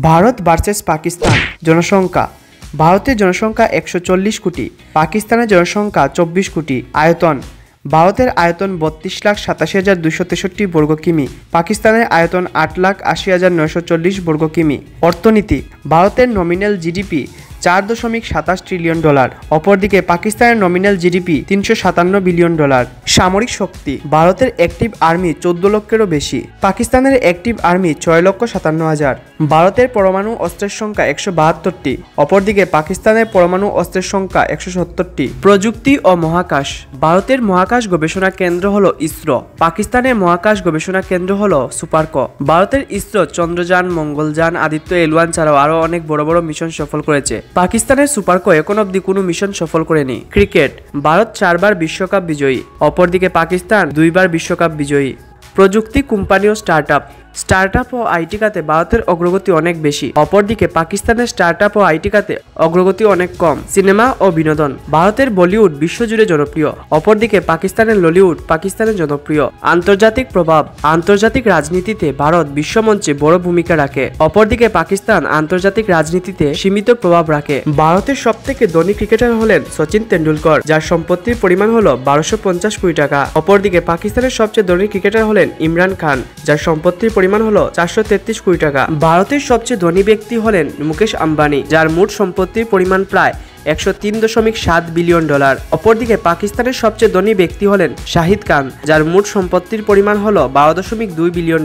Bharat versus Pakistan. জনসংখ্যা। ভারতের জনসংখ্যা 140 কোটি, পাকিস্তানের জনসংখ্যা 24 কোটি। আয়তন। ভারতের আয়তন 32,87,263 বর্গ কিমি, পাকিস্তানের আয়তন 8,80,940 বর্গ কিমি। অর্থনীতি। ভারতের নমিনাল জিডিপি $4.27 ট্রিলিয়ন, অপরদিকে পাকিস্তানের নমিনাল জিডিপি $357 বিলিয়ন। সামরিক শক্তি। ভারতের অ্যাক্টিভ আর্মি 14 লক্ষেরও বেশি, পাকিস্তানের অ্যাক্টিভ আর্মি 6,57,000। ভারতের পরমাণু অস্ত্রের সংখ্যা 172টি, অপরদিকে পাকিস্তানের পরমাণু অস্ত্রের সংখ্যা 170টি। প্রযুক্তি ও মহাকাশ। ভারতের মহাকাশ গবেষণা কেন্দ্র হলো ইসরো, পাকিস্তানের মহাকাশ গবেষণা কেন্দ্র হলো সুপারকো। ভারতের ইসরো চন্দ্রযান, মঙ্গলযান, আদিত্য এল1 ছাড়াও আরও অনেক বড় বড় মিশন সফল করেছে। পাকিস্তানের সুপারকো এখন অব্দি কোনো মিশন সফল করেনি। ক্রিকেট। ভারত 4 বার বিশ্বকাপ বিজয়ী, অপরদিকে পাকিস্তান 2 বার বিশ্বকাপ বিজয়ী। প্রযুক্তি, কোম্পানি ও স্টার্টআপ ও আইটি খাতে ভারতের অগ্রগতি অনেক বেশি, অপরদিকে পাকিস্তানের স্টার্টআপ ও আইটি খাতে অগ্রগতি অনেক কম। সিনেমা ও বিনোদন। ভারতের বলিউড বিশ্বজুড়ে জনপ্রিয়, অপরদিকে পাকিস্তানের ললিউড পাকিস্তানের জনপ্রিয়। আন্তর্জাতিক প্রভাব। আন্তর্জাতিক রাজনীতিতে ভারত বিশ্বমঞ্চে বড় ভূমিকা রাখে, অপরদিকে পাকিস্তান আন্তর্জাতিক রাজনীতিতে সীমিত প্রভাব রাখে। ভারতের সবথেকে ধনী ক্রিকেটার হলেন সচিন তেন্ডুলকর, যার সম্পত্তির পরিমাণ হলো 1250 কোটি টাকা। অপরদিকে পাকিস্তানের সবচেয়ে ধনী ক্রিকেটার হলেন ইমরান খান, যার সম্পত্তির পরিমাণ হলো 433 কোটি টাকা। ভারতের সবচেয়ে ধনী ব্যক্তি হলেন মুকেশ আম্বানি, যার মোট সম্পত্তির পরিমাণ প্রায় $103.7 বিলিয়ন। অপরদিকে পাকিস্তানের সবচেয়ে ধনী ব্যক্তি হলেন শাহিদ খান, যার মোট সম্পত্তির পরিমাণ হলো $12.2 বিলিয়ন।